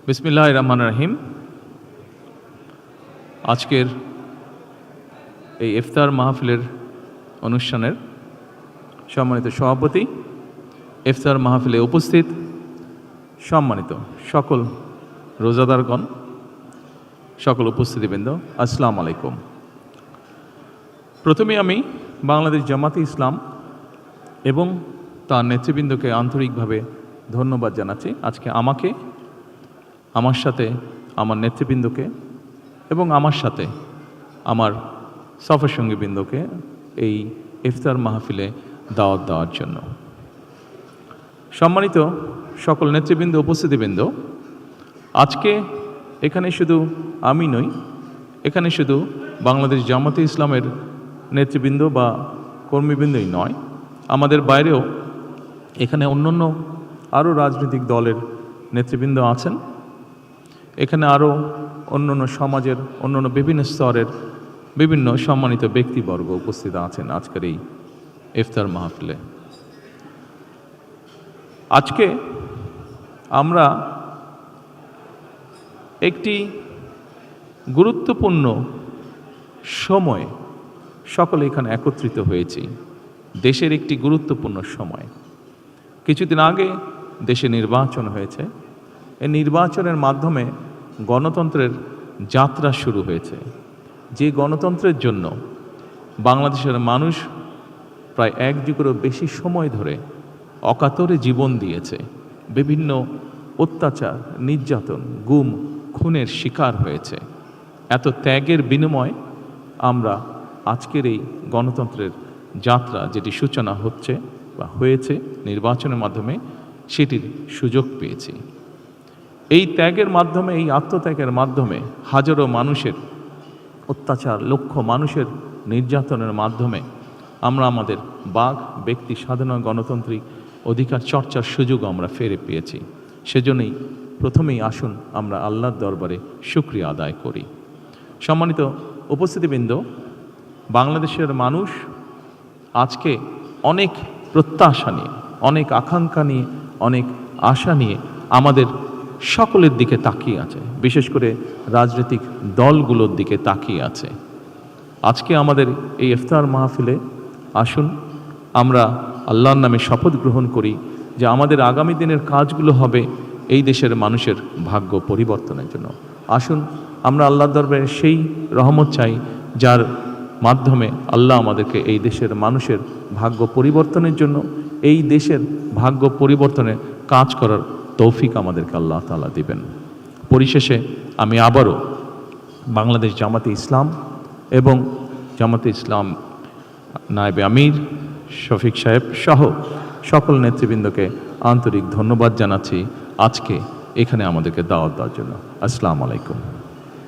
বিসমিল্লাহির রহমানির রহিম। আজকের এই ইফতার মাহফিলের অনুষ্ঠানের সম্মানিত সভাপতি, ইফতার মাহফিলে উপস্থিত সম্মানিত সকল রোজাদারগণ, সকল উপস্থিতিবৃন্দ, আসসালামু আলাইকুম। প্রথমে আমি বাংলাদেশ জামাতে ইসলাম এবং তার নেতৃবৃন্দকে আন্তরিকভাবে ধন্যবাদ জানাচ্ছি। আজকে আমাকে, আমার সাথে আমার নেতৃবৃন্দকে এবং আমার সাথে আমার সফর সঙ্গীবৃন্দকে এই ইফতার মাহফিলে দাওয়াত দেওয়ার জন্য। সম্মানিত সকল নেতৃবৃন্দ, উপস্থিতিবৃন্দ, আজকে এখানে শুধু আমি নই, এখানে শুধু বাংলাদেশ জামাতে ইসলামের নেতৃবৃন্দ বা কর্মীবৃন্দই নয়, আমাদের বাইরেও এখানে অন্যান্য আরও রাজনৈতিক দলের নেতৃবৃন্দ আছেন। এখানে আরও অন্যান্য সমাজের অন্যান্য বিভিন্ন স্তরের বিভিন্ন সম্মানিত ব্যক্তিবর্গ উপস্থিত আছেন আজকের এই ইফতার মাহফিলে। আজকে আমরা একটি গুরুত্বপূর্ণ সময়ে সকলে এখানে একত্রিত হয়েছি। দেশের একটি গুরুত্বপূর্ণ সময়। কিছুদিন আগে দেশে নির্বাচন হয়েছে। এই নির্বাচনের মাধ্যমে গণতন্ত্রের যাত্রা শুরু হয়েছে। যে গণতন্ত্রের জন্য বাংলাদেশের মানুষ প্রায় এক যুগেরও বেশি সময় ধরে অকাতরে জীবন দিয়েছে, বিভিন্ন অত্যাচার, নির্যাতন, গুম, খুনের শিকার হয়েছে। এত ত্যাগের বিনিময়ে আমরা আজকের এই গণতন্ত্রের যাত্রা, যেটি সূচনা হচ্ছে বা হয়েছে নির্বাচনের মাধ্যমে, সেটির সুযোগ পেয়েছি। এই ত্যাগের মাধ্যমে, এই আত্মত্যাগের মাধ্যমে হাজারো মানুষের অত্যাচার, লক্ষ মানুষের নির্যাতনের মাধ্যমে আমরা আমাদের বাক, ব্যক্তি স্বাধীনতা, গণতান্ত্রিক অধিকার চর্চার সুযোগ আমরা ফিরে পেয়েছি। সেজন্যই প্রথমেই আসুন আমরা আল্লাহর দরবারে শুকরিয়া আদায় করি। সম্মানিত উপস্থিতিবৃন্দ, বাংলাদেশের মানুষ আজকে অনেক প্রত্যাশা নিয়ে, অনেক আকাঙ্ক্ষা নিয়ে, অনেক আশা নিয়ে আমাদের সকলের দিকে তাকিয়ে আছে, বিশেষ করে রাজনৈতিক দলগুলোর দিকে তাকিয়ে আছে। আজকে আমাদের এই ইফতার মাহফিলে আসুন আমরা আল্লাহর নামে শপথ গ্রহণ করি যে আমাদের আগামী দিনের কাজগুলো হবে এই দেশের মানুষের ভাগ্য পরিবর্তনের জন্য। আসুন আমরা আল্লাহর দরবারে সেই রহমত চাই যার মাধ্যমে আল্লাহ আমাদেরকে এই দেশের মানুষের ভাগ্য পরিবর্তনের জন্য, এই দেশের ভাগ্য পরিবর্তনে কাজ করার তৌফিক আমাদেরকে আল্লাহ তাআলা দিবেন। পরিশেষে আমি আবারও বাংলাদেশ জামাতে ইসলাম এবং জামাতে ইসলাম নায়েবে আমির শফিক সাহেব সহ সকল নেতৃবৃন্দকে আন্তরিক ধন্যবাদ জানাচ্ছি আজকে এখানে আমাদেরকে দাওয়াত দেওয়ার জন্য। আসসালামু আলাইকুম।